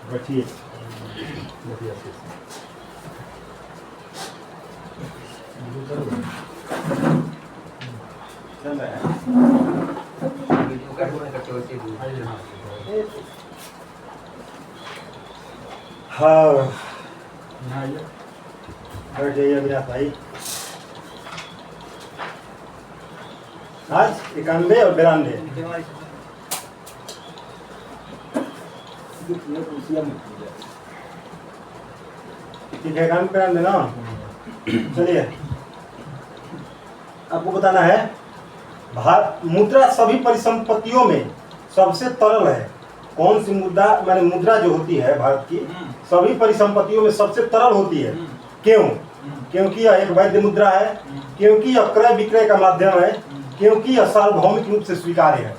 बैठिए। हाँ बैठ जाइए अविनाश भाई। आज 91 और 92 ठीक है, 91 ना। चलिए आपको बताना है, भारत मुद्रा सभी परिसंपत्तियों में सबसे तरल है। कौन सी मुद्रा, माने मुद्रा जो होती है भारत की सभी परिसंपत्तियों में सबसे तरल होती है। क्यों? क्योंकि यह एक वैध मुद्रा है, क्योंकि यह क्रय विक्रय का माध्यम है, क्योंकि यह सार्वभौमिक रूप से स्वीकार्य है।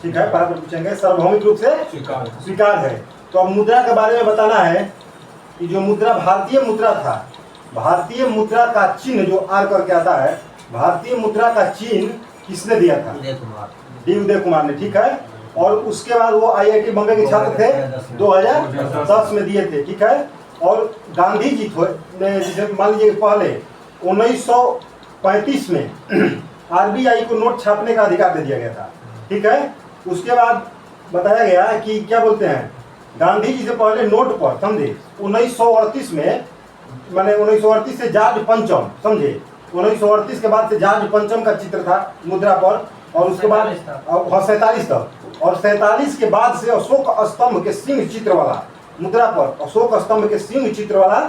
ठीक है, पर पूछेंगे सार्वभौमिक रूप से स्वीकार है। तो अब मुद्रा के बारे में बताना है कि जो मुद्रा भारतीय मुद्रा था, भारतीय मुद्रा का चिन्ह जो आर करके आता है, भारतीय मुद्रा का चिन्ह किसने दिया था? डी उदय कुमार ने। ठीक है, और उसके बाद वो IIT बम्बे के छात्र थे, 2010 में दिए थे। ठीक है, और गांधी जी ने जिसे मान लीजिए पहले 1935 में RBI को नोट छापने का अधिकार दे दिया गया था। ठीक है, उसके बाद बताया गया कि क्या बोलते हैं, गांधी जी से पहले नोट पर समझे 1938 में, माने 1938 से जॉर्ज पंचम, समझे 1938 के बाद से जॉर्ज पंचम का चित्र था मुद्रा पर, और उसके बाद 47 तक, और 47 के बाद से अशोक स्तंभ के सिंह चित्र वाला मुद्रा पर, अशोक स्तंभ के सिंह चित्र वाला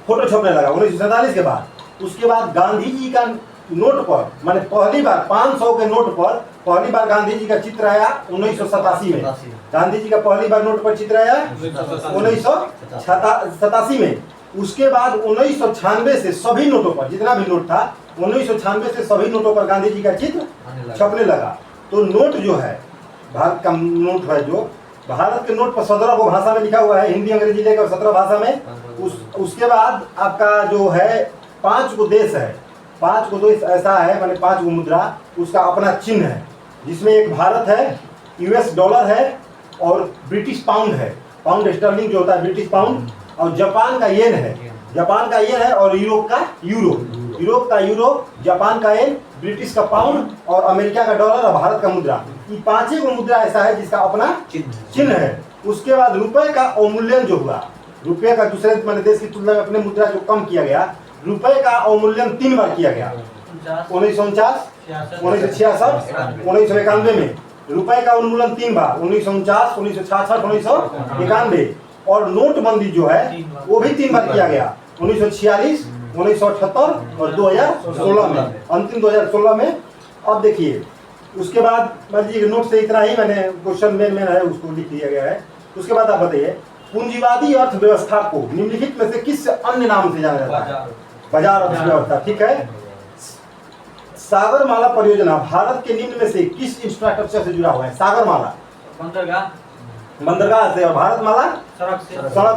फोटो छपने लगा 1947 के बाद। उसके बाद गांधी जी का नोट पर, माने पहली बार 500 के नोट पर पहली बार गांधी जी का चित्र आया 1987 में। गांधी जी का पहली बार नोट पर चित्र आया 1987 में। उसके बाद 1996 से सभी नोटों पर, जितना भी नोट था 1996 से सभी नोटों पर गांधी जी का चित्र छपने लगा। तो नोट जो है, भारत का नोट है, जो भारत के नोट पर 17 को भाषा में लिखा हुआ है, हिंदी अंग्रेजी लेकर 17 भाषा में। उसके बाद आपका जो है 5 गो देश है, 5 गो देश ऐसा है, माने 5 गो मुद्रा, उसका अपना चिन्ह है, जिसमें एक भारत है, US डॉलर है, और ब्रिटिश पाउंड है, पाउंड स्टर्लिंग जो होता है ब्रिटिश पाउंड, और जापान का येन है, जापान का येन है, और यूरोप का यूरो, यूरोप का यूरो, जापान का येन, ब्रिटिश का पाउंड, और अमेरिका का डॉलर, और भारत का मुद्रा। ये 5 ही मुद्रा ऐसा है जिसका अपना चिन्ह है। उसके बाद रुपए का अवमूल्यन जो हुआ, रुपए का दूसरे मैंने देश की तुलना में अपने मुद्रा जो कम किया गया, रुपए का अवमूल्यन 3 बार किया गया, 1949, 1966, 1991 में रुपए का उन्मूलन 3 बार, 1949, 1966, 1991। और नोटबंदी जो है वो भी 3 बार किया गया, 1946, 1978 और 2016 में, अंतिम 2016 में। अब देखिए उसके बाद मान लीजिए नोट से इतना ही मैंने क्वेश्चन में है उसको लिख दिया गया है। उसके बाद आप बताइए, पूंजीवादी अर्थव्यवस्था को निम्नलिखित में से किस अन्य नाम से जाना जाता है? बाजार अर्थव्यवस्था। ठीक है, सागरमाला परियोजना भारत के निम्न में से किस इंफ्रास्ट्रक्चर से जुड़ा हुआ है? सागरमाला बंदरगाह से, और भारतमाला सड़क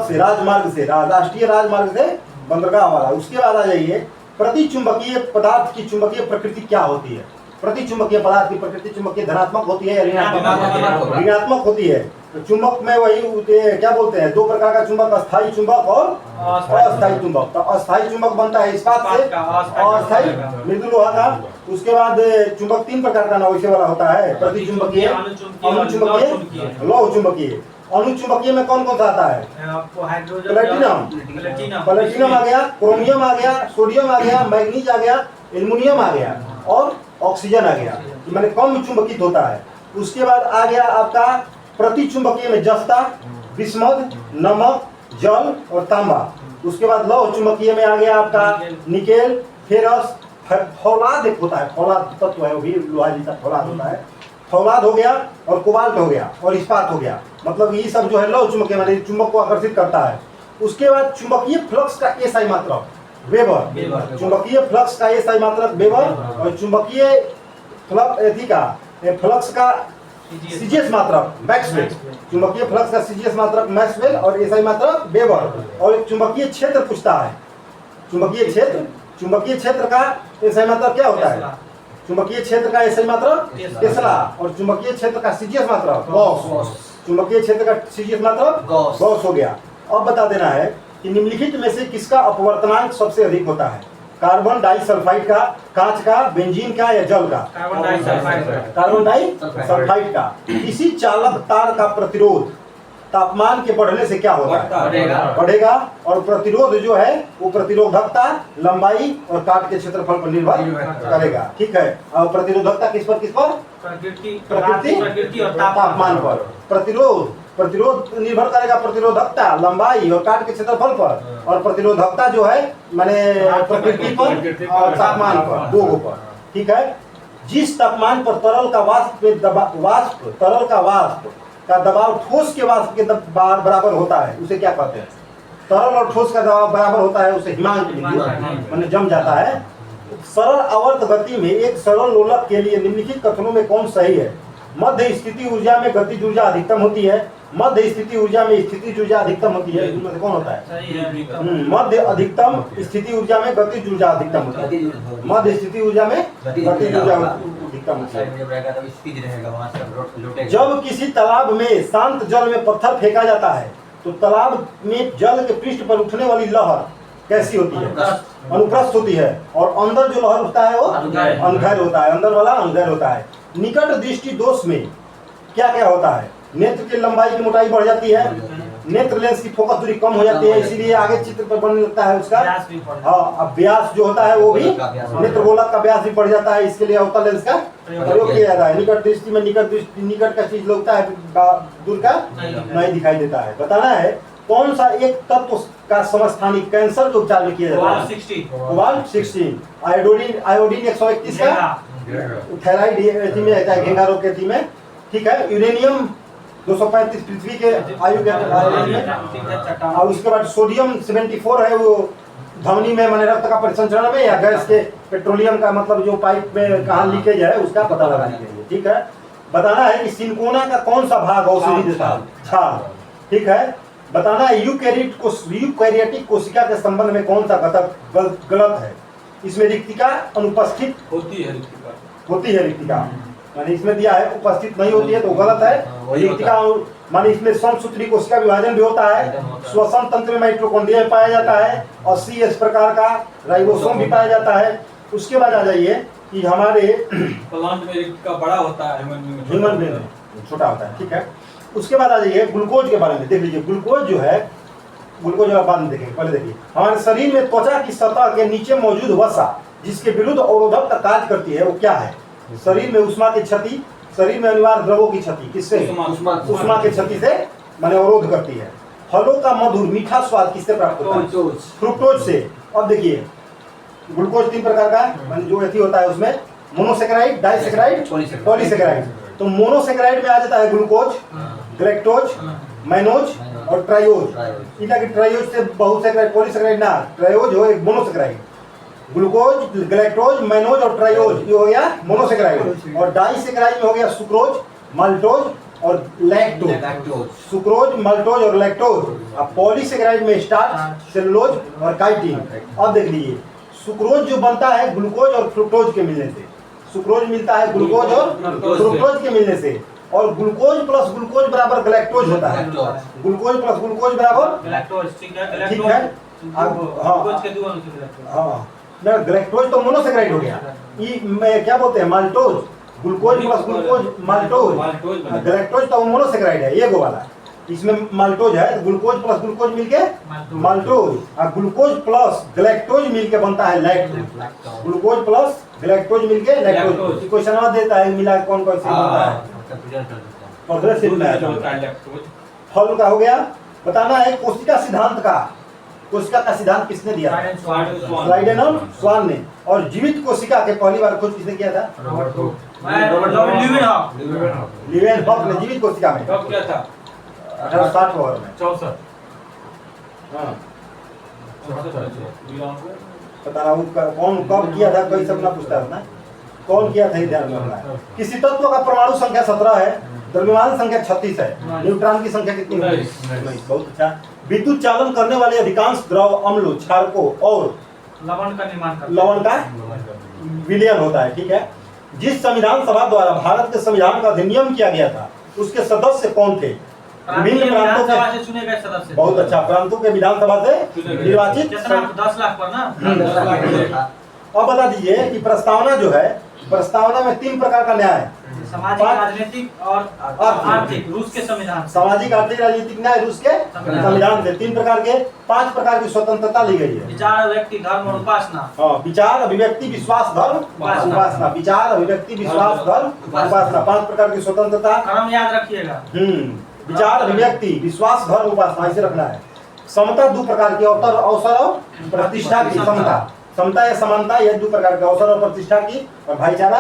से, राजमार्ग से, राष्ट्रीय राजमार्ग से बंदरगाह वाला। उसके बाद आ जाइए, प्रतिचुंबकीय पदार्थ की चुंबकीय प्रकृति क्या होती है? प्रतिचुंबकीय पदार्थ की प्रकृति चुंबकीय धनात्मक होती है या ऋणात्मक होती है? तो चुंबक में वही क्या बोलते हैं, 2 प्रकार का चुंबक, अस्थायी चुंबक और अस्थायी चुंबक। तो अस्थायी चुंबक बनता है इस्पात से, अस्थायी मृदु लोहा का। उसके बाद चुंबक 3 प्रकार का ना वैसे वाला होता है, प्रतिचुंबकीय, अनुचुंबकीय, लौह चुंबकीय। अनुचुंबकीय में कौन कौन सा आता है? प्लेटिनम आ गया, क्रोमियम आ गया, सोडियम आ गया, मैग्नीज आ गया, एल्युमिनियम आ गया, और ऑक्सीजन आ गया, मैंने कम चुंबकित होता है। उसके बाद आ गया आपका प्रतिचुंबकीय में जस्ता, बिस्मथ, नमक, जल और तांबा। उसके बाद लौह चुंबकीय में आ गया आपका निकेल, फेरस, फौलाद एक होता है, फौलाद तत्व है, वो भी लोहा जैसा फौलाद होता है, फौलाद हो गया, और कोबाल्ट हो गया, और इस्पात हो गया। मतलब ये सब जो है लौह चुंबकीय माने चुंबक को आकर्षित करता है। उसके बाद चुंबकीय फ्लक्स का एसआई मात्रक वेबर, चुंबकीय फ्लक्स का एसआई मात्रक वेबर, और चुंबकीय फ्लक्स का सीजीएस मात्रक मैक्सवेल, चुंबकीय फ्लक्स का सीजीएस मात्रक मैक्सवेल, और एसआई मात्रक वेबर। और चुंबकीय क्षेत्र पूछता है, चुंबकीय क्षेत्र का एसआई मात्रक क्या होता है? चुंबकीय क्षेत्र का एसआई मात्रा टेस्ला, और चुंबकीय क्षेत्र का सीजीएस मात्रा गॉस। चुंबकीय क्षेत्र का सीजीएस मात्रा गॉस हो गया। अब बता देना है कि निम्नलिखित में से किसका अपवर्तनांक सबसे अधिक होता है? कार्बन डाइसल्फाइड का, कांच का, बेंजीन का या जल का? कार्बन डाइसल्फाइड का। इसी चालक तार का प्रतिरोध तापमान के बढ़ने से क्या होता है? बढ़ेगा। और प्रतिरोध जो है वो प्रतिरोधकता, लंबाई और काट के क्षेत्रफल पर निर्भर करेगा। ठीक है। और प्रतिरोधकता किस पर? प्रकृति और तापमान पर। प्रतिरोध निर्भर करेगा प्रतिरोधकता, लंबाई और काट के क्षेत्रफल पर, और प्रतिरोधकता जो है माने प्रकृति पर और तापमान पर, दोनों पर। ठीक है। जिस तापमान पर तरल का वाष्प का दबाव ठोस के वाष्प के बराबर होता है उसे क्या कहते हैं? तरल और ठोस का दबाव बराबर होता है उसे हिमांक माने जम जाता है। सरल आवर्त गति में एक सरल लोलक के लिए निम्नलिखित कथनों में कौन सही है? मध्य स्थिति ऊर्जा में गतिज ऊर्जा अधिकतम होती है, मध्य स्थिति ऊर्जा में स्थितिज ऊर्जा अधिकतम होती है। इनमें से कौन होता है? मध्य अधिकतम स्थिति ऊर्जा में गतिज ऊर्जा अधिकतम होती है। मध्य स्थिति ऊर्जा में गतिज ऊर्जा अधिकतम होती है। जब किसी तालाब में शांत जल में पत्थर फेंका जाता है तो तालाब में जल के पृष्ठ पर उठने वाली लहर कैसी होती है? अनुप्रस्थ होती है। और अंदर जो लहर उठता है वो अनघैर होता है। अंदर वाला अनघैर होता है। निकट दृष्टि दोष में क्या क्या होता है? नेत्र की लंबाई की मोटाई बढ़ जाती है, नेत्र लेंस की फोकस दूरी कम हो जाती है, इसीलिए आगे चित्र पर बनने लगता है उसका। हाँ, अब व्यास जो होता है वो भी नेत्र गोलक का व्यास भी बढ़ जाता है, इसके लिए अवतल लेंस का प्रयोग किया जाता है। निकट दृष्टि में निकट का चीज लगता है, दूर का नहीं दिखाई देता है। बताना है कौन सा एक तत्व का समस्थानिक कैंसर के उपचार में किया जाता है? कोबाल्ट 16। आयोडीन 131 का थायराइड में रहता है, घेंघा रोग के थी में। ठीक है। यूरेनियम 235 पृथ्वी के आयु के में। और उसके बाद सोडियम 74 है वो धमनी में माने रक्त का परिसंचरण में या गैस के पेट्रोलियम का मतलब जो पाइप में कहाँ लीकेज है उसका पता लगाने के लिए। ठीक है। बताना है कि सिनकोना का कौन सा भाग औषधि देता है? छाल। ठीक है। बताना है यूकैरियोटिक कोशिका के संबंध में कौन सा घटक गलत है? इसमें रिक्तिका अनुपस्थित होती है रिक्तिका माने इसमें दिया है उपस्थित नहीं होती है तो गलत है। रिक्तिका माने इसमें समसूत्री कोशिका विभाजन भी होता है। श्वसन तंत्र में माइटोकॉन्ड्रिया पाया जाता है और CS प्रकार का राइबोसोम भी पाया जाता है। उसके बाद आ जाइए कि हमारे प्लांट में रिक्तिका बड़ा होता है, ह्यूमन में छोटा होता है। ठीक है। उसके बाद आ जाइए ग्लूकोज के बारे में। देख लीजिए ग्लूकोज जो है, ग्लूकोज बाद में देखेंगे, पहले देखिए हमारे शरीर में त्वचा की सतह के नीचे मौजूद वसा जिसके विरुद्ध अवरोधक का कार्य करती है वो क्या है? शरीर में उष्मा की क्षति, शरीर में अनिवार्य द्रवों की क्षति, किससे? उष्मा की क्षति से माने अवरोध करती है। फलों का मधुर मीठा स्वाद किससे प्राप्त होता है? फ्रुक्टोज से। अब देखिए ग्लूकोज 3 प्रकार का माने जो एथी होता है उसमें मोनोसेकेराइड, डाइसेकेराइड, पॉलीसेकेराइड। तो मोनोसेकेराइड में आ जाता है ग्लूकोज, ग्लैक्टोज, मैनोज और ट्रायोज। इनका कि ट्रायोज से बहुत सेकेराइड, पॉलीसेकेराइड ना, ट्रायोज हो एक मोनोसेकेराइड। ग्लूकोज, ग्लैक्टोज, मैनोज और ट्रायोज ये हो गया मोनोसेकेराइड। और डाइसेकेराइड में हो गया सुक्रोज, माल्टोज और लैक्टोज। सुक्रोज, माल्टोज और लैक्टोज। अब पॉलीसेकेराइड में स्टार्च, सेलुलोज और काइटिन। अब देख लीजिए सुक्रोज जो बनता है ग्लूकोज और फ्रुक्टोज के मिलने से, सुक्रोज मिलता है ग्लूकोज और फ्रुक्टोज के मिलने से। और ग्लूकोज प्लस ग्लूकोज बराबर ग्लैक्टोज होता है। ग्लूकोज प्लस ग्लूकोज बराबर लैक्टोज। ठीक है। हाँ ना, ग्लैक्टोज तो मोनोसेकेराइड हो गया। मैं क्या बोलते हैं maltose, glucose plus glucose maltose. Galactose तो मोनोसेकेराइड है ये गो वाला, इसमें माल्टोज है। ग्लूकोज प्लस ग्लूकोज मिलके माल्टोज, और ग्लूकोज प्लस ग्लैक्टोज मिलके बनता है लैक्टोज। ग्लूकोज प्लस ग्लैक्टोज मिलके लैक्टोज। क्वेश्चन देता है मिला कौन कौन से बनता है। फल का हो गया। बताना है कोशिका सिद्धांत का, कोशिका का सिद्धांत किसने दिया? स्लाइडेन और स्वान ने। और जीवित कोशिका के पहली बार खोज किसने किया था? लीवेनहॉक ने जीवित कोशिका में। कब किया था? 1860 ओवर में 64। हाँ पता ना उसका कौन कब किया था, कोई सब ना पूछता है ना कौन किया था, ध्यान में रखना है। किसी तत्व का परमाणु संख्या 17 है, द्रव्यमान संख्या 36 है, न्यूट्रॉन की संख्या कितनी है? 19। बहुत अच्छा। विद्युत चालन करने वाले अधिकांश द्रव अम्लों, क्षारकों और लवण का निर्माण करते हैं। लवण का विलयन होता है। ठीक है। जिस संविधान सभा द्वारा भारत के संविधान का अधिनियम किया गया था उसके सदस्य कौन थे? विभिन्न प्रांतों विधानसभा के, से चुने गए सदस्य। बहुत अच्छा, प्रांतों के विधानसभा से निर्वाचित। जितना 10 लाख पर ना 10 लाख अब बता दीजिए कि प्रस्तावना जो है, प्रस्तावना में 3 प्रकार का न्याय है। सामाजिक, राजनीतिक और आर्थिक। रूस के संविधान से। सामाजिक, आर्थिक, राजनीतिक न्याय रूस के संविधान से 3 प्रकार के 5 प्रकार की स्वतंत्रता ली गई है। विचार, व्यक्ति, धर्म और उपासना। हाँ, विचार, अभिव्यक्ति, विश्वास, धर्म, उपासना। विचार, अभिव्यक्ति, विश्वास, धर्म, उपासना, 5 प्रकार की स्वतंत्रता। क्रम याद रखिएगा। विचार, अभिव्यक्ति, विश्वास, धर्म, उपासना, ऐसे रखना है। समता 2 प्रकार की, अवसर और प्रतिष्ठा की समता। समता या समानता, यह 2 प्रकार के, अवसर और प्रतिष्ठा की, और भाईचारा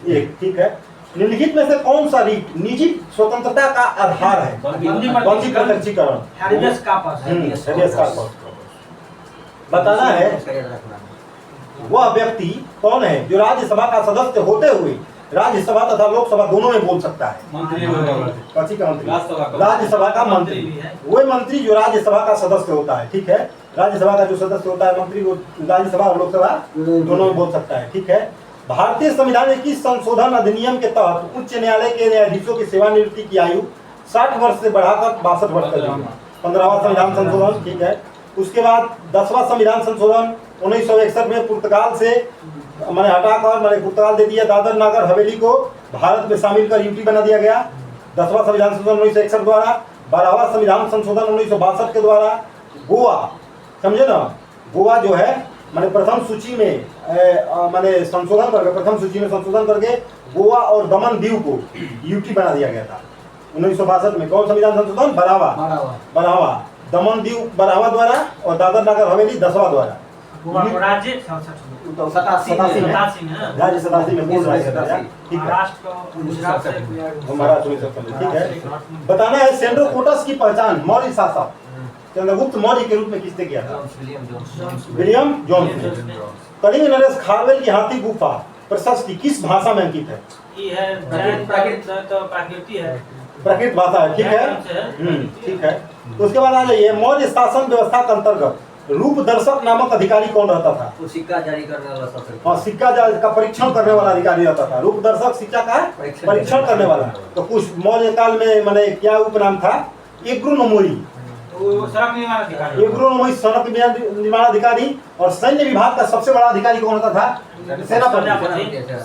एक। ठीक है। निम्नलिखित में से कौन सा रीट निजी स्वतंत्रता का आधार है? बंदी प्रत्यक्षीकरण। Habeas corpus. Habeas corpus. बताना है वह व्यक्ति कौन है जो राज्यसभा का सदस्य होते हुए राज्यसभा तथा लोकसभा दोनों में बोल सकता है? कौन का मंत्री? राज्यसभा का मंत्री। वह मंत्री जो राज्यसभा का सदस्य होता है। ठीक है। राज्यसभा का जो सदस्य होता है मंत्री, वो राज्यसभा और लोकसभा दोनों में बोल सकता है। ठीक है। भारतीय संविधान के संशोधन अधिनियम के तहत उच्च न्यायालय के न्यायाधीशों की सेवानिवृत्ति की आयु 60 वर्ष से बढ़ाकर 62 वर्ष कर दी गई। 15वां संविधान संशोधन। ठीक है। उसके बाद 10वां संविधान संशोधन 1961 में पुर्तगाल से मैंने हटाकर मैंने पुर्तगाल दे दिया, दादर नागर हवेली को भारत में शामिल कर यूटी बना दिया गया। 10वां संविधान संशोधन 1961 द्वारा। 12वां संविधान संशोधन 1962 के द्वारा गोवा, समझे ना, गोवा जो है मैंने प्रथम सूची में मैंने संशोधन करके, प्रथम सूची में संशोधन करके गोवा और दमन दीव को यूटी बना दिया गया था 1962 में। कौन संविधान संशोधन? 12वां। दमन दीव 12वां द्वारा और दादर नगर हवेली 10वां द्वारा। राज्य 87 में, राज्य 87 में बोल रहा है। ठीक है। महाराष्ट्र में सब। ठीक है। बताना है सेंड्रोकोटस की पहचान मौर्य शासक चंद्रगुप्त मौर्य के रूप में किसने किया था? विलियम जॉन्स ने। कलिंग नरेश खारवेल की हाथी गुफा प्रशस्ति किस भाषा में अंकित है? प्राकृत भाषा है। ठीक है। ठीक है। तो उसके बाद आ जाइए, मौर्य शासन व्यवस्था के अंतर्गत रूपदर्शक नामक अधिकारी कौन रहता था? वो सिक्का जारी करने वाला शासक। हाँ, सिक्का का परीक्षण करने वाला अधिकारी रहता था। रूपदर्शक सिक्का का परीक्षण करने वाला। तो कुछ मौर्य काल में मैंने क्या उपनाम था? एग्रोनोमोई। एग्रोनोमोई सड़क निर्माण अधिकारी। और सैन्य विभाग का सबसे बड़ा अधिकारी कौन होता था? सेनापति।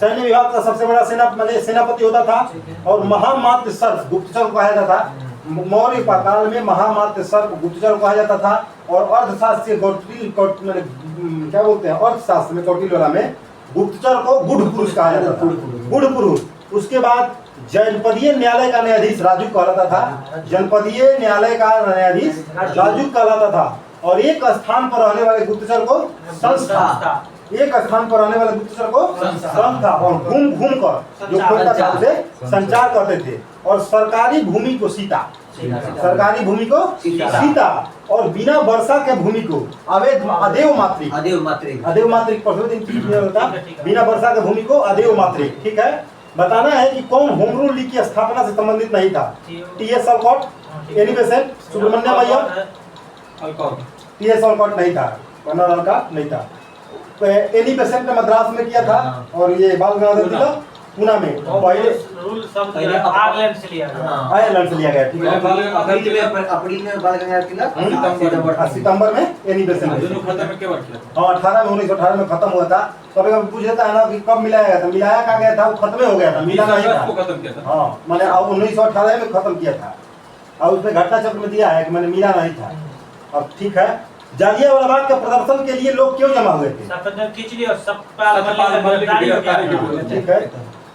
सैन्य विभाग का सबसे बड़ा सेनापति होता था। और महामात्र सर्प गुप्तचर को कहा जाता था। मौर्य काल में महामात्र सर्प गुप्तचर को कहा जाता था। और अर्थशास्त्र क्या बोलते हैं, अर्थशास्त्र में कौटिल्य में गुप्तचर को गुढ़ पुरुष कहा जाता था। गुढ़ पुरुष। उसके बाद जनपदीय न्यायालय का न्यायाधीश राजू कहलाता था। जनपदीय न्यायालय का न्यायाधीश राजू कहलाता था। और एक स्थान पर रहने वाले गुप्तचर को संस्था। एक स्थान पर रहने वाले गुप्तचर को संस्था। और घूम घूम कर जो खोलता था उसे संचार करते थे। और सरकारी भूमि को सीता। सरकारी भूमि को सीता। और बिना वर्षा के भूमि को अदेव मातृक। अदेव मातृक बिना वर्षा के भूमि को अदेव मातृक। ठीक है। बताना है कि कौन होम रूल लीग की स्थापना से संबंधित नहीं था? T S. Olcott, Annie Besant, Subramaniam Iyer. T S. Olcott नहीं था, कर्नल ऑलकॉट नहीं था। एनी बेसेंट ने मद्रास में किया था। और ये बाल गंगाधर तिलक पुणे में। पहले आयरलैंड से लिया गया। ठीक है। अप्रैल में बाल गंगाधर तिलक, सितंबर में एनी बेसेंट। 18 में 1918 में खत्म हुआ था। कभी कभी पूछ लेता है ना कि कब मिलाया गया था? मिलाया कहाँ गया था? वो खत्म हो गया था, मिला नहीं था। हाँ, मैंने 1918 में खत्म किया था। और उसमें घटना चक्र में दिया है कि मैंने मिला नहीं था। अब ठीक है। जालियांवाला बाग के प्रदर्शन के लिए लोग क्यों जमा हुए थे? ठीक है।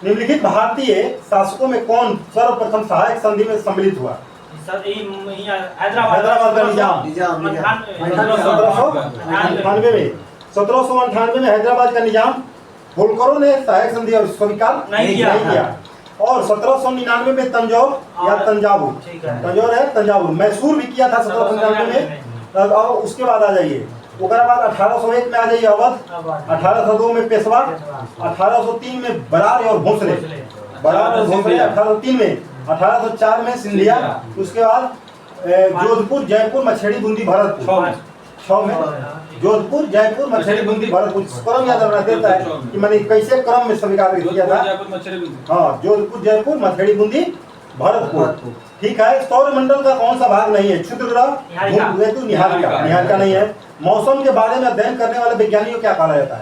निम्नलिखित भारतीय शासकों में कौन सर्वप्रथम सहायक संधि में सम्मिलित हुआ? हैदराबाद का निजाम 1798 में हैदराबाद का निजाम होलकरों ने सहायक संधि स्वीकार नहीं किया। और 1799 में तंजौर है तंजावुर मैसूर भी किया था 1799 में। और उसके बाद आ जाइए, उसके बाद 1801 में आ जाइए अवध, 1802 में पेशवा, 1803 में बरार और भोसले, 1803 में, 1804 में सिंधिया। उसके बाद जोधपुर, जयपुर, मछली, बूंदी, भरतपुर 6 में। जोधपुर, जयपुर, मछली बूंदी, भरतपुर। क्रम याद रखना देता है कि मैंने कैसे क्रम में स्वीकार किया था। हाँ, जोधपुर, जयपुर, मछली बूंदी, भरतपुर। ठीक है। सौरमंडल का कौन सा भाग नहीं है? क्षुद्र ग्रह, धूमकेतु, निहारिका। निहारिका नहीं है। मौसम के बारे में अध्ययन करने वाले वैज्ञानिक को क्या कहा जाता है?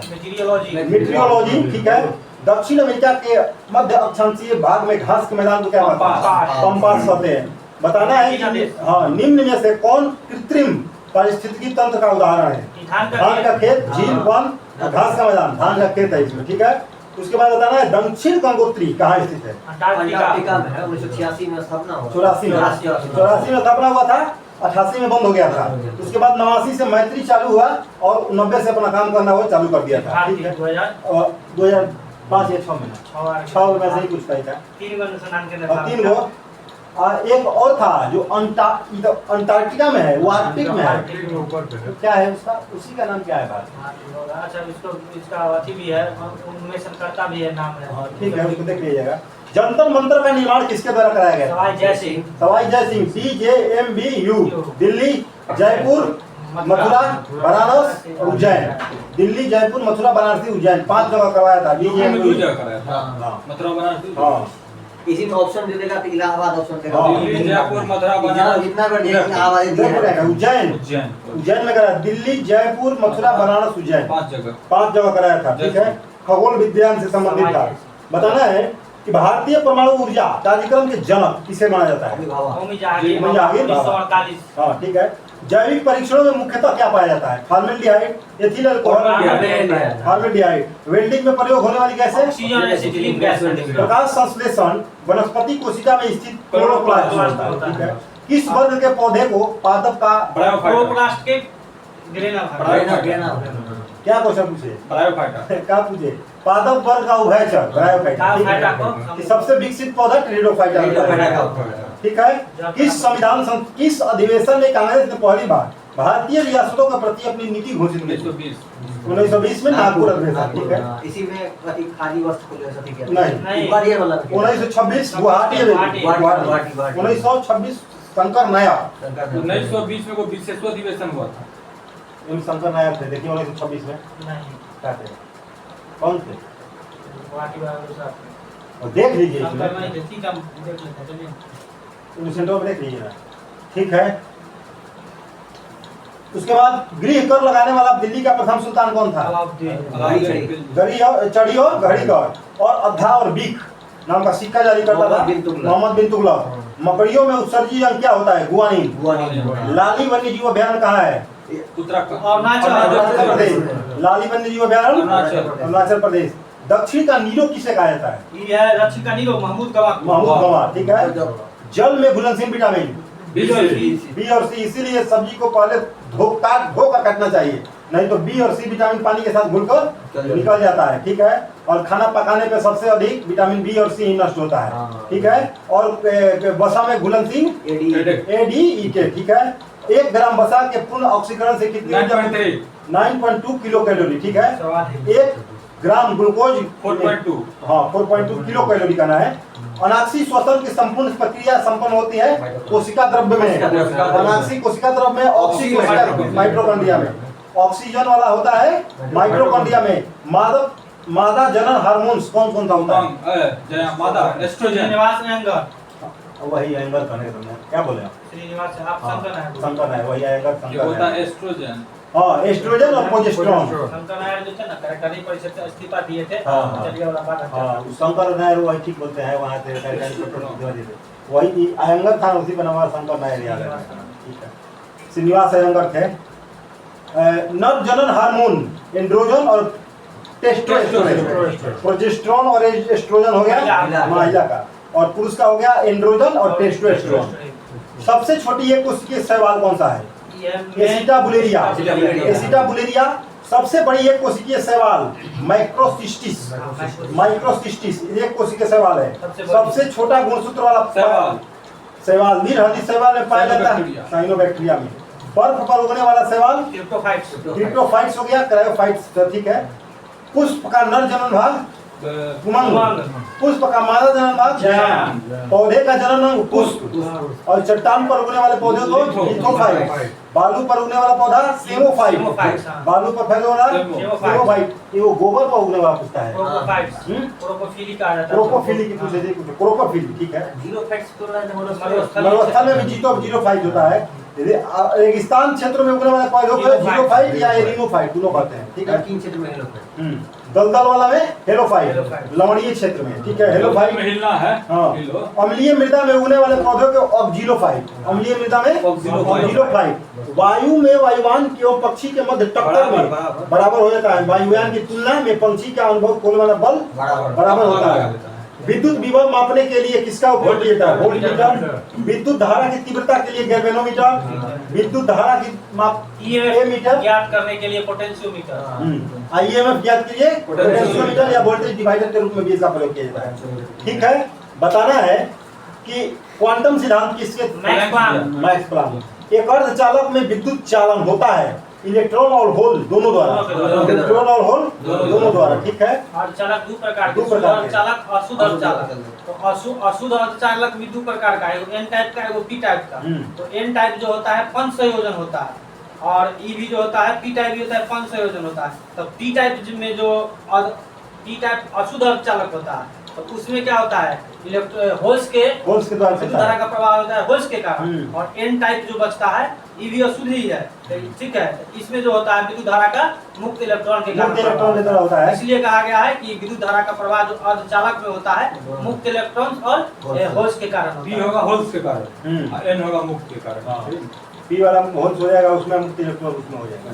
मीटियोलॉजी। ठीक है। दक्षिण अमेरिका के मध्य अक्षांशीय भाग में घास के मैदान को क्या कहते हैं? पंपास कहते हैं। बताना है कि हाँ, निम्न में से कौन कृत्रिम पारिस्थितिकी तंत्र का उदाहरण है? धान का खेत, झील, वन, घास का मैदान। धान का खेत है इसमें। ठीक है। उसके बाद बताना है दक्षिण गंगोत्री कहाँ स्थित है? अंटार्कटिका में है। 1986 में स्थापना हुआ। 84 में स्थापना हुआ था, 88 में बंद हो गया था। उसके बाद 89 से मैत्री चालू हुआ और 90 से अपना काम करना वो चालू कर दिया था। ठीक है। 2005 या 6 में 6 में से ही कुछ कही था। 3 गो। एक और था जो अंटार्कटिका में है, वो आर्कटिक में है। क्या है उसका? उसी का नाम क्या है? बात अच्छा, इसका अथी भी है, उन्मेषणकर्ता भी है, नाम है। हाँ, ठीक है, उसको देख लीजिएगा। जंतर मंतर का निर्माण किसके द्वारा कराया गया? सवाई जय सिंह। सवाई जय सिंह, DJMBU। दिल्ली, जयपुर, मथुरा, बनारस और उज्जैन। दिल्ली, जयपुर, मथुरा, बनारस, उज्जैन 5 जगह करवाया था। DJMBU। मथुरा, बनारस। हाँ, इसी में ऑप्शन दे देगा तो इलाहाबाद ऑप्शन देगा। जयपुर, मथुरा, बनारस, जितना कर दिया इलाहाबाद दिया। उज्जैन। उज्जैन में कराया। दिल्ली, जयपुर, मथुरा, बनारस, उज्जैन 5 जगह कराया था। ठीक है। खगोल विज्ञान से संबंधित था। बताना है कि भारतीय परमाणु ऊर्जा कार्यक्रम के जनक किसे माना जाता है? होमी जहांगीर। 1948। हाँ, ठीक है। जैविक परीक्षणों में मुख्यतः क्या पाया जाता है? Formaldehyde, ethyl alcohol, formaldehyde. Welding में प्रयोग होने वाली गैस है ऑक्सीजन, एसिटिलीन गैस। प्रकाश संश्लेषण वनस्पति कोशिका में स्थित क्लोरोप्लास्ट होता है। ठीक है। किस वर्ग के पौधे को पादप का क्लोरोप्लास्ट के क्या क्वेश्चन पूछे? क्या पूछे? पादप वर्ग का उभयचर ब्रायोफाइटा। सबसे विकसित पौधा टेरिडोफाइटा। ठीक है। किस अधिवेशन में कांग्रेस ने पहली बार भारतीय रियासतों के प्रति अपनी नीति घोषित की? 1920 में नागपुर अधिवेशन। ठीक है। इसी में खादी वस्त्र को जैसा ठीक है। नहीं, ऊपर वाला 1926 गुवाहाटी। 1926 शंकर नायक। 1920 में वो विशेष अधिवेशन हुआ था। शंकर नायक थे। देखिए 1926 में क्या थे? कौन थे? और देख लीजिए सेंटर में देख लीजिए ना। ठीक है। उसके बाद गृह कर लगाने वाला दिल्ली का प्रथम सुल्तान कौन था? चढ़ियो, घड़ीगढ़ और अद्धा और बीख नाम का सिक्का जारी करता था मोहम्मद बिन तुगलक। मकड़ियों में उत्सर्जी अंग क्या होता है? गुआनिन। लाली वन्य जीव अभयारण्य कहाँ है? अरुणाचल प्रदेश। लाली वन्य जीव अभयारण्य अरुणाचल प्रदेश। दक्षिण का नीरो किसे कहा जाता है? ये है दक्षिण का नीरो, महमूद गवाह। ठीक है। जल में घुलनशील विटामिन बी और सी, इसीलिए सब्जी को पहले धो कर काटना चाहिए, नहीं तो बी और सी विटामिन पानी के साथ घुलकर निकल जाता है। ठीक है। और खाना पकाने पे सबसे अधिक विटामिन बी और सी ही नष्ट होता है। ठीक है। और वसा में घुलनशील ADE। ठीक है। 1 ग्राम वसा के पूर्ण ऑक्सीकरण से कितनी? 9.2 किलो कैलोरी। ठीक है। 1 ग्राम ग्लूकोज 4.2। हाँ, 4.2 किलो कैलोरी करना है। अनाक्षी श्वसन की संपूर्ण प्रक्रिया संपन्न होती है कोशिका द्रव्य में। अनाक्षी कोशिका द्रव्य में, ऑक्सी कोशिका माइटोकॉन्ड्रिया में। ऑक्सीजन वाला होता है माइटोकॉन्ड्रिया में। मादा जनन हार्मोन्स कौन कौन सा होता है? मादा एस्ट्रोजन। श्रीनिवास एंगर। वही एंगर करने तुमने क्या बोले? श्रीनिवास आप शंकर है। वही एंगर शंकर होता है। एस्ट्रोजन। हाँ, एस्ट्रोजन और प्रोजेस्टेरोन। शंकर नायर जो थे ना, कार्यकारी परिषद से इस्तीफा दिए थे। हाँ। चलिए वाला बात है। हाँ, शंकर नायर वही ठीक बोलते हैं, वहाँ से वही अयंगर था, उसी बना हुआ शंकर नायर याद है। ठीक है। श्रीनिवास अयंगर थे। नर जनन हार्मोन एंड्रोजन और टेस्टोस्टेरोन। प्रोजेस्टेरोन और एस्ट्रोजन हो गया महिला का, और पुरुष का हो गया एंड्रोजन और टेस्टोस्टेरोन। सबसे छोटी एक कोशिकीय शैवाल कौन सा है? एसिटा बुलेरिया। एसिटा बुलेरिया। सबसे बड़ी एक कोशिकीय शैवाल माइक्रोसिस्टिस। माइक्रोसिस्टिस एक कोशिकीय शैवाल है। सबसे छोटा गुणसूत्र वाला शैवाल नीलहरित शैवाल में पाया जाता है, साइनोबैक्टीरिया में। बर्फ पर उगने वाला शैवाल क्रिप्टोफाइट्स हो गया, क्रायोफाइट्स। ठीक है। पुष्प का नर जनन भाग उमंग। पुष्प का मादा जन्म भाग जाम। पौधे का जन्म अंग पुष्प। और चट्टान पर उगने वाले पौधे को लिथोफाइट। बालू पर उगने वाला पौधा सेमोफाइट। सेमोफाइट, हाँ। बालू पर फैलने वाला सेमोफाइट। सेमोफाइट। ये वो गोबर पर उगने वाला पुष्प है। प्रोपोफाइट्स, प्रोपोफिली कहा जाता है। क्रोपोफिली की पूछे थे, क्रोपोफिली, ठीक है। जीरो फैक्ट्स तो रहने मरुस्थल में भी जीरो फाइट होता है। रेगिस्तान क्षेत्र में उगने वाले पौधों को जीरोफाइट या एरिनोफाइट दोनों कहते हैं, ठीक है। तीन क्षेत्र में लोग दलदल वाला में हेलोफाइट, हेलोफाइट। लवणीय क्षेत्र में, ठीक है, हेलोफाइट। में हिलना है। हाँ। हिलो। अम्लीय मृदा में उगने वाले पौधों को ऑक्जिलोफाइट। अम्लीय मृदा में ऑक्जिलोफाइट। वायु में वायुयान एवं पक्षी के मध्य टक्कर में बराबर हो जाता है। वायुयान की तुलना में पंछी का अनुभव खोलने वाला बल बराबर होता है। विद्युत विभव मापने के लिए किसका उपयोग किया जाता है? वोल्टमीटर। विद्युत धारा की तीव्रता के लिए गैल्वेनोमीटर। विद्युत धारा की माप मीटर। ज्ञात करने के लिए पोटेंशियोमीटर। आईएमएफ ज्ञात कीजिए, पोटेंशियोमीटर या वोल्टेज डिवाइडर के रूप में भी इसका प्रयोग किया जाता है, ठीक है। बताना है कि क्वांटम सिद्धांत किसके? Max Planck. एक अर्धचालक में विद्युत चालन होता है इलेक्ट्रॉन और होल दोनों द्वारा। इलेक्ट्रॉन और होल दोनों द्वारा, ठीक है। अर्धचालक दो प्रकार के, दो प्रकार के। अर्धचालक, अशुद्ध अर्धचालक। तो अशुद्ध अर्धचालक भी दो प्रकार का है, एगो एन टाइप का, एगो पी टाइप का। तो एन टाइप जो होता है पंच संयोजन होता है, और ई भी जो होता है पी टाइप भी होता है, पंच संयोजन होता है। तो पी टाइप में जो पी टाइप अशुद्ध अर्धचालक होता है, तो उसमें क्या होता है? होल्स के द्वारा विद्युत धारा का प्रभाव होता है होल्स के कारण। और एन टाइप जो बचता है ये भी अशुद्ध ही है, ठीक है। इसमें जो होता है विद्युत धारा का मुक्त इलेक्ट्रॉन के कारण इलेक्ट्रॉन होता है। इसलिए कहा गया है कि विद्युत धारा का प्रवाह जो अर्धचालक में होता है मुक्त इलेक्ट्रॉन और होल्स के कारण बी होता है। होगा होल्स के कारण, एन होगा मुक्त के कारण। पी वाला होल्स हो जाएगा, उसमें मुक्त इलेक्ट्रॉन उसमें हो जाएगा।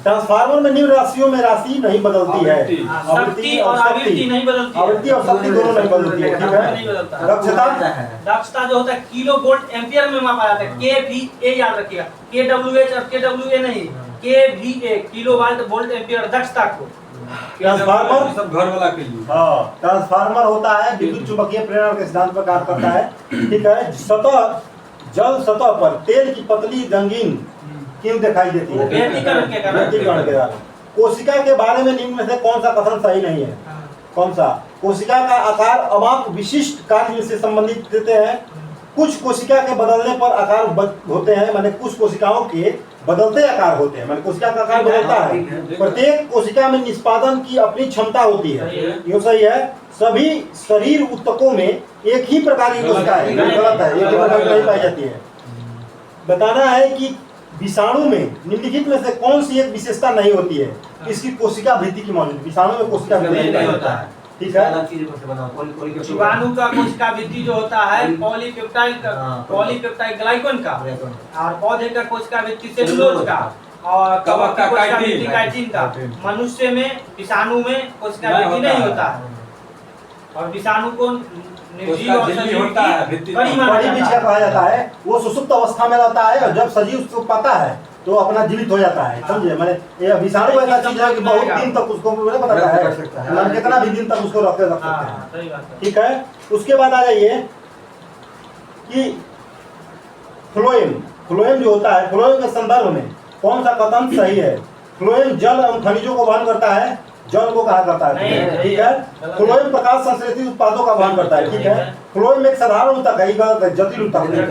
ट्रांसफार्मर में निम्न राशियों में राशि नहीं बदलती है। शक्ति और आवृत्ति नहीं बदलती है। आवृत्ति और शक्ति दोनों नहीं बदलती है, ठीक नहीं है। बदलता है। दक्षता जो होता है किलो वोल्ट एम्पियर में मापा जाता है। KVA याद रखिएगा, KWH और KWA नहीं, KVA किलो वोल्ट एम्पियर दक्षता को। ट्रांसफार्मर सब घर वाला के लिए। हाँ, ट्रांसफार्मर होता है विद्युत चुंबकीय प्रेरण के सिद्धांत पर कार्य करता है, ठीक है। जल सतह पर तेल की पतली रंगीन क्यों दिखाई देती है? व्यतिकरण के कारण। व्यतिकरण के कारण। कोशिका के बारे में निम्न में से कौन सा कथन सही नहीं है? कौन सा? कोशिका का आकार अमाप विशिष्ट कार्य से संबंधित देते हैं। कुछ कोशिका के बदलने पर आकार होते हैं, माने कुछ कोशिकाओं के बदलते आकार होते हैं, माने कोशिका का आकार बदलता है। प्रत्येक कोशिका में निष्पादन की अपनी क्षमता होती है, ये सही है। सभी शरीर ऊतकों में एक ही प्रकार की कोशिका है, गलत है, एक ही प्रकार की नहीं पाई जाती है। बताना है कि विषाणु में निम्नलिखित में से कौन सी एक विशेषता नहीं होती है? इसकी कोशिका वृद्धि की मौजूद। विषाणु में कोशिका वृद्धि नहीं होता है, ठीक है। जीवाणु का कोशिका वृद्धि जो होता है पॉलीपेप्टाइड ग्लाइकोन का, और पौधे का कोशिका वृद्धि सेलुलोज का, और कवक का कोशिका वृद्धि काइटिन का। मनुष्य में विषाणु में कोशिका वृद्धि नहीं होता है, और विषाणु को निर्जीव और सजीव होता है, की कड़ी माना बड़ी बीज जाता का है। कहा जाता है। वो सुसुप्त अवस्था में रहता है और जब सजीव उसको पाता है तो अपना जीवित हो जाता है, समझे। मैंने ये विषाणु ऐसा चीज है कि बहुत दिन तक उसको बताता है, कितना भी दिन तक उसको रख सकते हैं, ठीक है। उसके बाद आ जाइए कि फ्लोएम जो होता है, फ्लोएम के संदर्भ में कौन सा कथन सही है? फ्लोएम जल एवं खनिजों को वहन करता है, जल को कहा करता है, ठीक है। फ्लोएम प्रकाश संश्लेषित उत्पादों का वहन करता है, ठीक है। फ्लोएम एक साधारण ऊतक है, जटिल ऊतक है,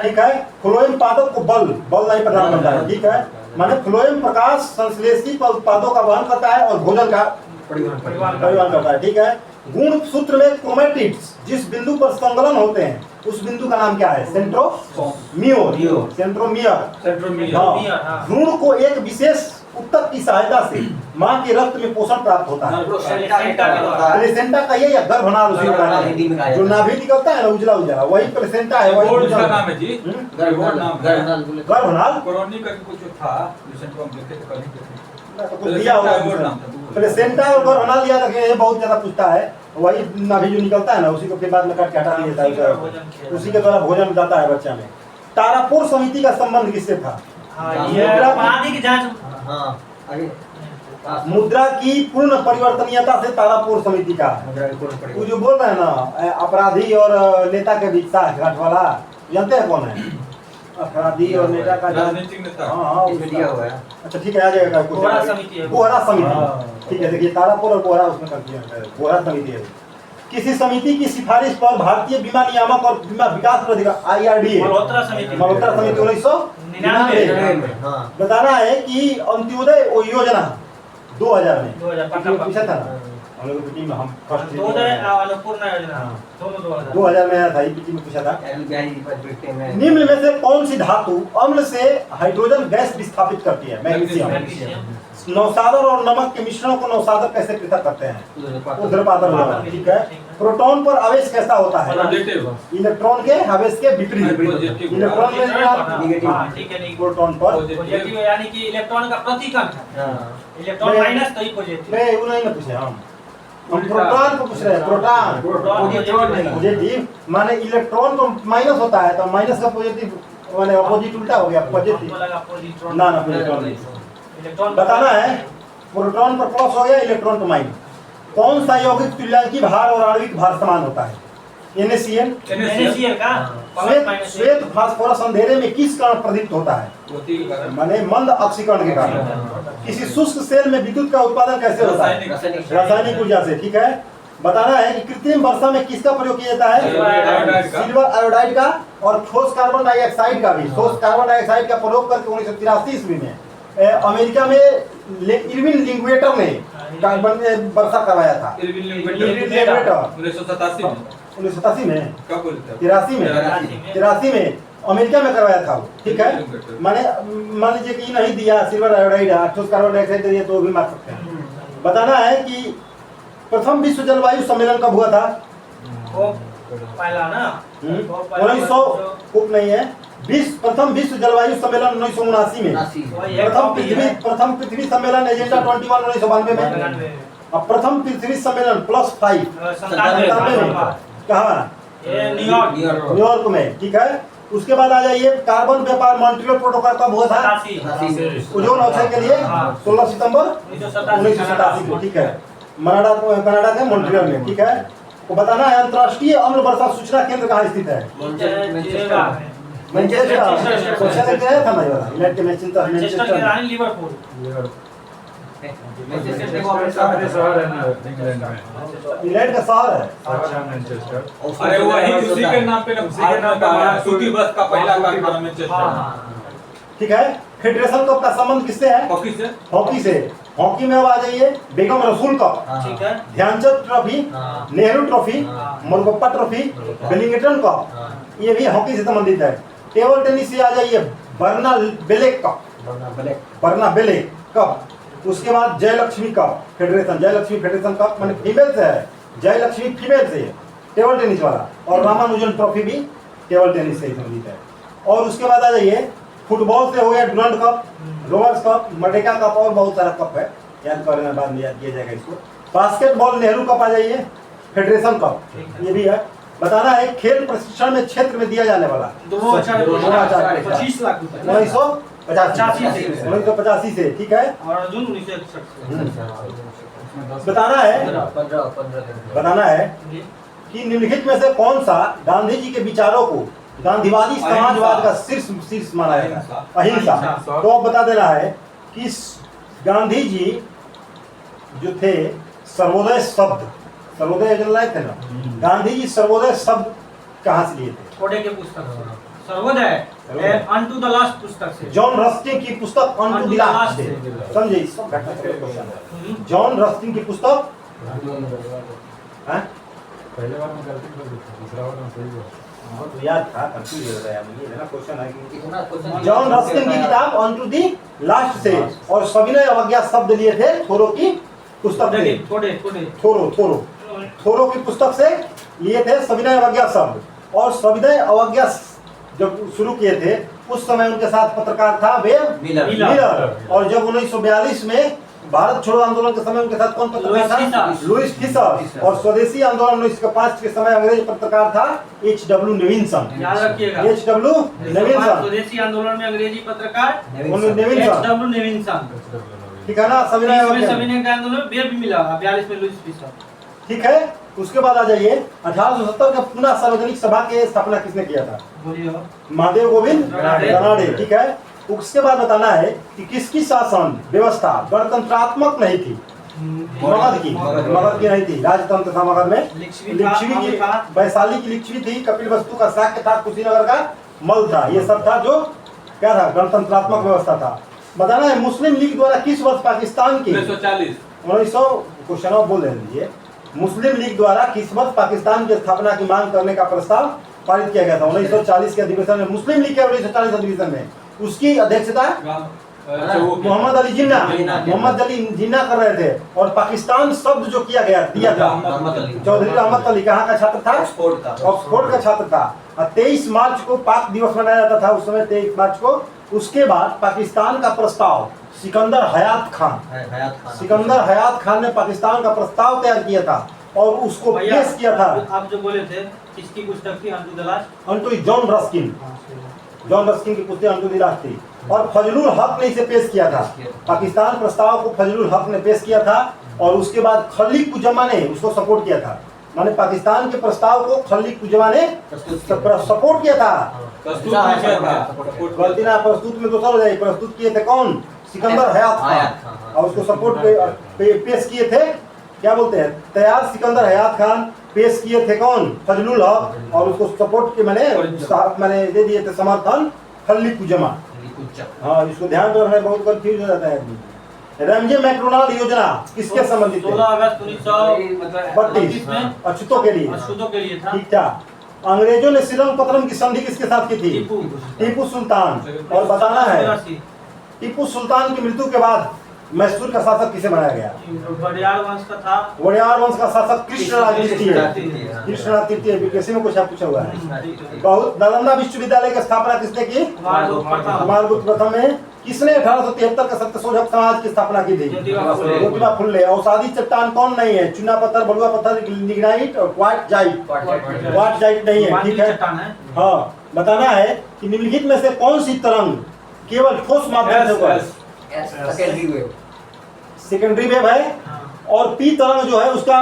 ठीक है। फ्लोएम पादप को बल नहीं प्रदान करता है, ठीक है। माने फ्लोएम प्रकाश संश्लेषित उत्पादों का वहन करता है और भोजन का परिवहन करता है, ठीक है। गुण सूत्र में क्रोमैटिड्स जिस बिंदु पर संलग्न होते हैं उस बिंदु का नाम क्या है? सेंट्रोमियर। हाँ। भ्रूण को एक विशेष ऊतक की सहायता से मां के रक्त में पोषण प्राप्त होता है। प्लेसेंटा का ये या गर्भनाल उसी का जो नाभि निकलता है ना उजला वही प्लेसेंटा है, वही उसका नाम है जी। गर्भनाल कोरोनी का कुछ था रिसेंट में हम देखे थे कहीं कुछ दिया होगा। प्लेसेंटा और गर्भनाल याद रखें, ये बहुत ज्यादा पूछता है। वही नाभि जो निकलता है ना उसी को फिर बाद में काट के हटा दिया जाता है, उसी के द्वारा भोजन जाता है बच्चा में। तारापुर समिति का संबंध किससे था? मुद्रा की पूर्ण परिवर्तनीयता से तारापुर समिति का। वो जो बोल रहे हैं ना अपराधी और नेता के बीच साठ गांठ वाला, जानते हैं कौन है? अपराधी और नेता का राजनीतिक नेता। हाँ इसमें दिया हुआ है। अच्छा ठीक है, आ जाएगा कुछ बोहरा समिति है। बोहरा समिति, हाँ। ठीक है। देखिए तारापुर और बोहरा उसमें कर दिया है, बोहरा समिति है। किसी समिति की सिफारिश पर भारतीय बीमा नियामक और बीमा विकास प्राधिकरण IRDA मल्होत्रा समिति 1999 हाँ। बताना है कि अंत्योदय योजना 2000 में 2000 पूछा था ना हम लोग की टीम, हम फर्स्ट 2000 अन्नपूर्णा योजना हाँ। दोनों 2000 2000 में आया था, ईपीटी में पूछा था। में निम्न में से कौन सी धातु अम्ल से हाइड्रोजन गैस विस्थापित करती है? मैग्नीशियम। नौसादर और नमक के मिश्रण को नौसादर कैसे पृथक करते हैं? ऊर्ध्वपातन द्वारा, ठीक है। प्रोटॉन पर आवेश कैसा होता है? इलेक्ट्रॉन के आवेश के विपरीत। इलेक्ट्रॉन में हाँ, ठीक है। नहीं प्रोटॉन पर पॉजिटिव यानी कि इलेक्ट्रॉन का प्रतिकण है। इलेक्ट्रॉन मैं- माइनस तो ही पॉजिटिव। नहीं वो नहीं ना पूछे हम प्रोटॉन को पूछ रहे हैं। प्रोटॉन पॉजिटिव माने इलेक्ट्रॉन तो माइनस होता है, तो माइनस का पॉजिटिव माने अपोजिट उल्टा हो गया, पॉजिटिव हमको लगा पॉजिट्रॉन। ना ना प्रोटॉन नहीं। इलेक्ट्रॉन बताना है प्रोटॉन पर प्लस हो गया, इलेक्ट्रॉन पर माइनस। कौन सा यौगिक तुल्यांकी भार और आणविक भार समान होता है? NaCl। NaCl का प्लस माइनस श्वेत फास्फोरस अंधेरे में किस कारण प्रदीप्त होता है? माने मंद ऑक्सीकरण के कारण। किसी शुष्क सेल में विद्युत का उत्पादन कैसे होता है? रासायनिक ऊर्जा से, ठीक है। बताना है कि कृत्रिम वर्षा में किसका प्रयोग किया जाता है? सिल्वर आयोडाइड का और ठोस कार्बन डाइऑक्साइड का भी। ठोस कार्बन डाइऑक्साइड का प्रयोग करके 1983 ईस्वी में अमेरिका में इरविन लिंगवेटर ने कार्बन वर्षा करवाया था। 1987 में, कब बोलते हैं? 83 में अमेरिका में करवाया था वो, ठीक है। माने मान लीजिए कि नहीं दिया सिल्वर आयोडाइड ठोस कार्बन डाइऑक्साइड दिया तो भी मार सकते हैं। बताना है कि प्रथम विश्व जलवायु सम्मेलन कब हुआ था? वो पहला ना 1900 कुछ नहीं है, प्रथम विश्व जलवायु सम्मेलन 1979 में। प्रथम पृथ्वी सम्मेलन एजेंडा 21 1992 में। अब प्रथम पृथ्वी सम्मेलन +5 97 में कहाँ? न्यूयॉर्क में, ठीक है। उसके बाद आ जाइए कार्बन व्यापार मॉन्ट्रियल प्रोटोकॉल कब हुआ था? 87 ओजोन ऑक्साइड के लिए 16 सितंबर 1987 को, ठीक है। कनाडा के मॉन्ट्रियल में, ठीक है। तो बताना है अंतर्राष्ट्रीय अम्ल वर्षा सूचना केंद्र कहाँ स्थित है? मैनचेस्टर था ना यूनाइटेड मैनचेस्टर लिवरपूल। इंग्लैंड का शहर है। अरे वही उसी के नाम पे सूती बस का पहला कारखाना मैनचेस्टर। ठीक है। फेडरेशन कप का संबंध किससे है? हॉकी से। हॉकी से। हॉकी में अब आ जाइए बेगम रसूल कप, ठीक है। Dhyanchand trophy, Nehru trophy, Murugappa trophy, Wellington cup, ये भी हॉकी से संबंधित है। टेबल टेनिस से आ जाइए बर्ना बेलेक कप, बर्ना बेलेक कप। उसके बाद Jayalakshmi cup federation, Jayalakshmi federation cup माने फीमेल से है, जयलक्ष्मी फीमेल से है टेबल टेनिस वाला। और रामानुजन ट्रॉफी भी टेबल टेनिस से संबंधित है। और उसके बाद आ जाइए फुटबॉल से हो गया Durand Cup, Rovers Cup, Merdeka Cup और बहुत सारा कप है, याद करने बाद में याद किया जाएगा इसको। बास्केटबॉल नेहरू कप आ जाइए, फेडरेशन कप ये भी है। बताना है खेल प्रशिक्षण में क्षेत्र में दिया जाने वाला 25 लाख रुपए 1985 से, ठीक है। और जून 1961 से। बताना है कि निम्नलिखित में से कौन सा गांधी जी के विचारों को गांधीवादी समाजवाद का शीर्ष माना जाएगा? अहिंसा। तो अब बता देना है कि गांधी जी जो थे सर्वोदय शब्द, सर्वोदय योजना लाए थे ना, गांधी जी सर्वोदय शब्द कहाँ से लिए थे? थोड़े के पुस्तक से सर्वोदय अनटू द लास्ट पुस्तक से। जॉन रस्किन की पुस्तक अनटू द लास्ट से, समझे? सब घटना से क्वेश्चन है। जॉन रस्किन की पुस्तक हैं? पहले बार में गलती कर दी थी, दूसरा बार में सही हुआ। तो याद था, कंफ्यूज हो गया मुझे, है ना क्वेश्चन है कि जॉन रस्किन की किताब ऑन टू दी लास्ट से, और सविनय अवज्ञा शब्द लिए थे थोरो की पुस्तक से। थोरो की पुस्तक से लिए थे सविनय अवज्ञा शब्द। और सविनय अवज्ञा जब शुरू किए थे उस समय उनके साथ पत्रकार था वेब मिलर। और जब 1942 में भारत छोड़ो आंदोलन के समय उनके साथ कौन पत्रकार था? Louis Fischer. और स्वदेशी आंदोलन 1905 के समय अंग्रेज पत्रकार था H.W. नेविन्सन। याद रखिएगा, H.W. नेविन्सन। स्वदेशी आंदोलन में अंग्रेजी पत्रकार नेविन्सन, H.W. नेविन्सन, ठीक है ना। सविनय सविनय का आंदोलन वेब मिला 42 में लुईस फिशर, ठीक है। उसके बाद आ जाइए 1870 का पुनः सार्वजनिक सभा के स्थापना किसने किया था? बोलिए। महादेव गोविंद गनाडे। गनाडे, ठीक है। उसके बाद बताना है कि किसकी शासन व्यवस्था गणतंत्रात्मक नहीं थी? मगध की नहीं थी, राजतंत्र था मगध में। लिच्छवी की, वैशाली की लिच्छवी थी, कपिल वस्तु का शाक्य था, कुशीनगर का मल था। ये सब था जो क्या था? गणतंत्रात्मक व्यवस्था था। बताना है मुस्लिम लीग द्वारा किस वर्ष पाकिस्तान की 1900 क्वेश्चन बोल दीजिए। मुस्लिम लीग द्वारा किस वर्ष पाकिस्तान की स्थापना की मांग करने का प्रस्ताव पारित किया गया था? 1940 के अधिवेशन में। मुस्लिम लीग के 1940 अधिवेशन में उसकी अध्यक्षता मोहम्मद अली जिन्ना कर रहे थे। और पाकिस्तान शब्द जो दिया था चौधरी अहमद अली कहाँ का छात्र था? ऑक्सफोर्ड का छात्र था। 23 मार्च को पाक दिवस मनाया जाता था उस समय, 23 मार्च को। उसके बाद पाकिस्तान का प्रस्ताव सिकंदर हयात खान ने पाकिस्तान का प्रस्ताव तैयार किया था और उसको पेश किया था। आप जो बोले थे किसकी पुस्तक थी? अंटू जॉन रस्किन की पुस्तक अंटू द लास्ट थी। और फजलुल हक ने इसे पेश किया था। पाकिस्तान प्रस्ताव को फजलुल हक ने पेश किया था और उसके बाद खलीक उजमा ने उसको सपोर्ट किया था। माने पाकिस्तान के प्रस्ताव को खलीक उजमा ने सपोर्ट किया था। गलती ना, प्रस्तुत में तो सर प्रस्तुत किए थे कौन? सिकंदर हयात खान। और उसको सपोर्ट पेश किए थे, क्या बोलते हैं, तैयार सिकंदर हयात खान। पेश किए थे कौन? फजलुल हक। और उसको सपोर्ट के मैंने दे दिए थे समर्थन खलीक उजमा। हाँ, इसको ध्यान में रखना, बहुत कंफ्यूज हो जाता है आदमी। रमजे मैकडोनाल्ड योजना किसके संबंधित है? 16 अगस्त 1932 में अछूतों के लिए था। ठीक था। अंग्रेजों ने श्रीरंगपट्टनम की संधि किसके साथ की थी? टीपू सुल्तान। और बताना है टीपू सुल्तान की मृत्यु के बाद मैसूर का शासक किसे बनाया गया? वड़ियार वंश का था। वड़ियार वंश का शासक कृष्णनाथ तृतीय। किसी में कुछ पूछा हुआ है? बहुत। नालंदा विश्वविद्यालय की स्थापना किसने की? कुमारगुप्त प्रथम में। किसने 1873 का सत्यशोधक समाज की स्थापना की थी? ज्योतिबा फुले। औषधि चट्टान कौन नहीं है? चुना पत्थर, बलुआ पत्थर, लिग्नाइट और क्वार्टजाइट नहीं है, ठीक है। हाँ, बताना है कि निम्नलिखित में से कौन सी तरंग केवल ठोस माध्यम से होगा? सेकेंडरी वेव है। और पी तरंग जो है उसका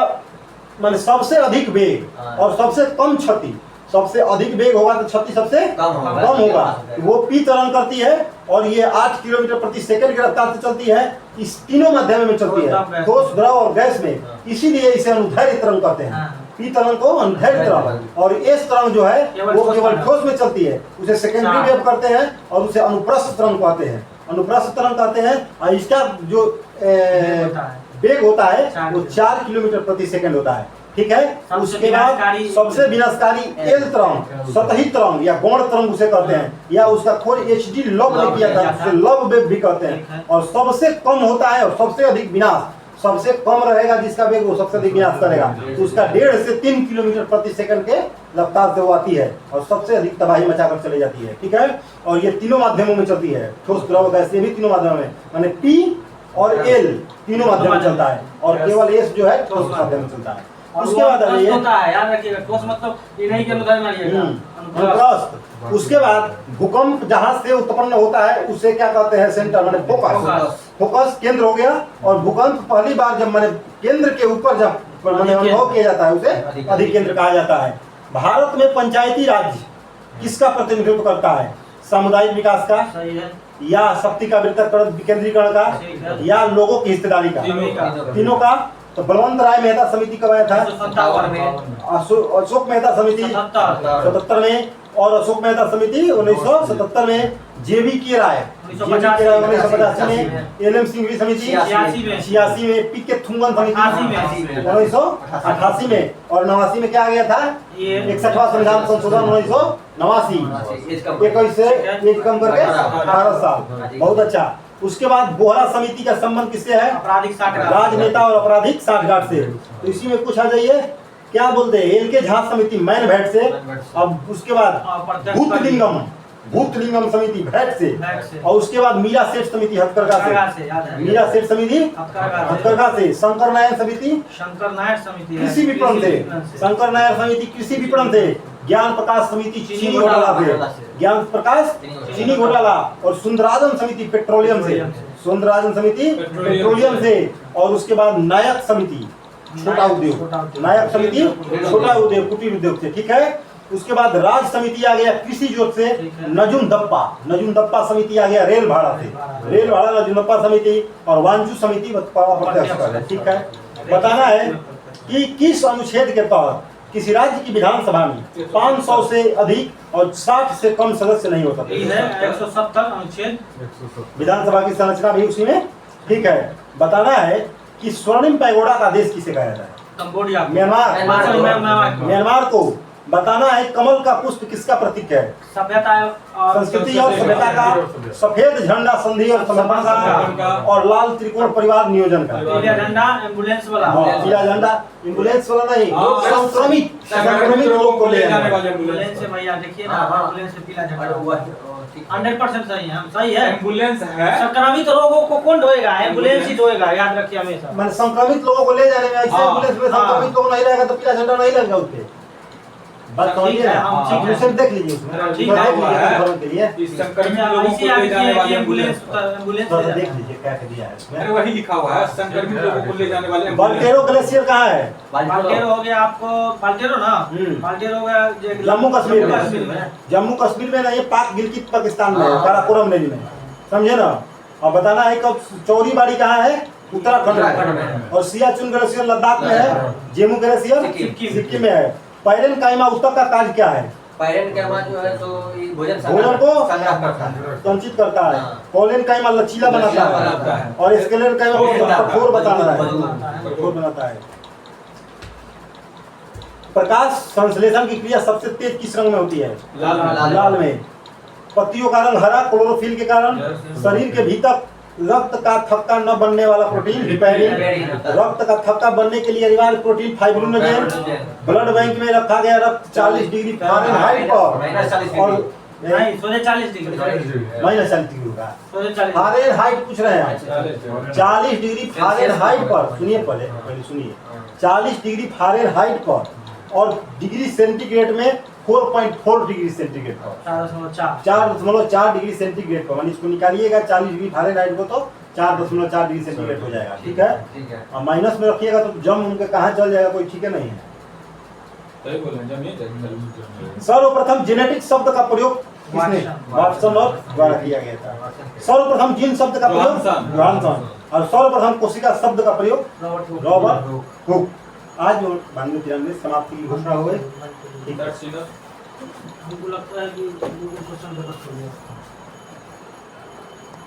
माने सबसे अधिक वेग और सबसे कम क्षति। सबसे अधिक वेग होगा तो क्षति सबसे कम होगा। वो पी तरंग करती है और ये 8 किलोमीटर प्रति सेकंड की रफ्तार से चलती है। इस तीनों माध्यम में चलती है, ठोस, द्रव और गैस में। इसीलिए इसे अनुदैर्ध्य तरंग कहते हैं। पी तरंग को अनुदैर्ध्य तरंग। और एस तरंग जो है वो केवल ठोस में चलती है, उसे सेकेंडरी वेव करते हैं और उसे अनुप्रस्थ तरंग कहते हैं। अनुप्रस्थ तरंग कहते हैं। और इसका जो वेग होता है वो 4 किलोमीटर प्रति सेकंड होता है, ठीक है। उसके बाद सबसे विनाशकारी एल तरंग, सतही तरंग या गौण तरंग उसे कहते हैं, या उसका खोज HD लव ने किया था, उसे लव वेव भी कहते हैं। और सबसे कम होता है और सबसे अधिक विनाश, सबसे कम रहेगा जिसका वेग वो सबसे अधिक विनाश करेगा। तो उसका 1.5 से 3 किलोमीटर प्रति सेकंड के रफ्तार से वो आती है और सबसे अधिक तबाही मचाकर चली जाती है, ठीक है। और ये तीनों माध्यमों में चलती है, ठोस, द्रव, गैस, ये भी तीनों माध्यमों में, माने पी और एल तीनों माध्यम में चलता है और केवल एस जो है ठोस माध्यम में चलता है। उसके बाद याद रखिएगा, ठोस मतलब ये नहीं कि अनुदैर्ध्य मानिएगा, अनुप्रस्थ। उसके बाद भूकंप जहां से उत्पन्न होता है उसे क्या कहते हैं? सेंटर, माने फोकस केंद्र हो गया। और भूकंप पहली बार जब माने केंद्र के ऊपर जब माने अनुभव किया जाता है उसे अधिक केंद्र कहा जाता है। भारत में पंचायती राज किसका प्रतिनिधित्व करता है? सामुदायिक विकास का, या शक्ति का विकेंद्रीकरण का, या लोगों की हिस्सेदारी का? तीनों का। तो बलवंत राय मेहता समिति कब आया था? अशोक मेहता समिति 77 में। और अशोक मेहता समिति 1977 में। JV के राय 1985 में। LM सिंघवी समिति 86 में। PK थुंगन समिति 1988 में। और 89 में क्या आ गया था? 61वां संविधान संशोधन 1989। 21 से एज कम करके 18 साल। बहुत अच्छा। उसके बाद बोहरा समिति का संबंध किससे है? राजनेता और आपराधिक साठगांठ से। तो इसी में कुछ आ जाइए, क्या बोलते हैं? LK झा समिति मैन भैट से। अब उसके बाद भूतलिंगम समिति भैट से। और उसके बाद मीरा सेठ समिति हथकरघा से। मीरा सेठ समिति हथकरघा से। शंकर नारायण समिति कृषि विपणन से। शंकर नारायण समिति कृषि विपणन से। ज्ञान प्रकाश समिति चीनी घोटाला से। ज्ञान प्रकाश चीनी घोटाला। और सुंदराजन समिति पेट्रोलियम से। सुंदराजन समिति पेट्रोलियम से। और उसके बाद नायक समिति छोटा उद्योग, नायक समिति छोटा उद्योग कुटीर उद्योग से, ठीक है। उसके बाद राज्य समिति आ गया कृषि जोत से, नजुम दप्पा समिति आ गया रेल भाड़ा से, रेल भाड़ा नजुम दप्पा समिति, और वांचू समिति अप्रत्यक्ष कर है, ठीक है। बताना है कि किस अनुच्छेद के तहत किसी राज्य की विधानसभा में 500 से अधिक और 60 से कम सदस्य नहीं हो सकते। 170 अनुच्छेद विधानसभा की संरचना भी उसी में, ठीक है। बताना है कि स्वर्णिम पैगोडा का देश किसे कहा जाता है? कंबोडिया, म्यांमार को। बताना है कमल का पुष्प किसका प्रतीक है? सभ्यता और संस्कृति और सभ्यता का, सफेद झंडा संधि और समर्पण का, और लाल त्रिकोण परिवार नियोजन का। पीला झंडा एम्बुलेंस वाला, पीला झंडा एम्बुलेंस वाला नहीं, संक्रमित लोग को ले जाने वाले एम्बुलेंस से भैया देखिए ना, एम्बुलेंस से पीला झंडा 100% सही है, सही है। एम्बुलेंस है, संक्रमित लोगों को कौन ढोएगा? एम्बुलेंस ही ढोएगा, याद रखिए हमेशा। मैंने संक्रमित लोगों को ले जाने में, ऐसे एम्बुलेंस में संक्रमित लोग नहीं रहेगा तो पीला झंडा नहीं लगेगा उसपे। बात ठीक है, हम ठीक है, देख लीजिए उसमें, ठीक है, के लिए इस संक्रमित लोगों को ले जाने वाले एम्बुलेंस देख लीजिए क्या कह दिया है अरे इसमें। वही लिखा हुआ है, संक्रमित लोगों को ले जाने वाले बाल्टेरो ग्लेशियर कहाँ है? बाल्टेरो हो गया आपको, बाल्टेरो ना, बाल्टेरो हो गया जम्मू कश्मीर में, जम्मू कश्मीर में नहीं, पाक गिलगित पाकिस्तान में, काराकोरम रेंज में, समझे ना। और बताना है कब चौरीबाड़ी कहाँ है? उत्तराखंड में। और सियाचिन ग्लेशियर लद्दाख में है, जेमू ग्लेशियर सिक्किम में है। पैरेन काइमा उत्तक का कार्य क्या है? पैरेन काइमा जो है तो ये भोजन को संग्रह करता है, संचित करता है। कॉलेन काइमा लचीला बनाता है, और स्केलेन काइमा कठोर बनाता है। प्रकाश संश्लेषण की क्रिया सबसे तेज किस रंग में होती है? लाल में। पत्तियों का रंग हरा क्लोरोफिल के कारण। शरीर के भीतर रक्त का थक्का न बनने वाला प्रोटीन हिपैरिन। रक्त का थक्का बनने के लिए अनिवार्य प्रोटीन फाइब्रिनोजेन। ब्लड बैंक में रखा गया रक्त 40 डिग्री फ़ारेनहाइट पर, और नहीं 40 डिग्री -40 होगा। फ़ारेनहाइट पूछ रहे हैं, 40 डिग्री फ़ारेनहाइट पर। सुनिए पहले सुनिए, 40 डिग्री फ़ारेनहाइट पर, और डिग्री सेंटीग्रेड में 4.4 डिग्री सेंटीग्रेड पर, 4.4 डिग्री सेंटीग्रेड पर। मान इसको निकालिएगा 40 डिग्री फ़ारेनहाइट को तो 4.4 डिग्री सेंटीग्रेड हो जाएगा, ठीक है। और माइनस में रखिएगा तो जम उनके कहाँ चल जाएगा, कोई ठीक है नहीं है। सर्वप्रथम जेनेटिक शब्द का प्रयोग किसने? वाटसन और द्वारा किया गया था। सर्वप्रथम जीन शब्द का प्रयोग जॉनसन, और सर्वप्रथम कोशिका शब्द का प्रयोग रॉबर्ट हुक। आज 92-93 समाप्ति की घोषणा हुई। हमको लगता है कि क्वेश्चन गलत हो गया।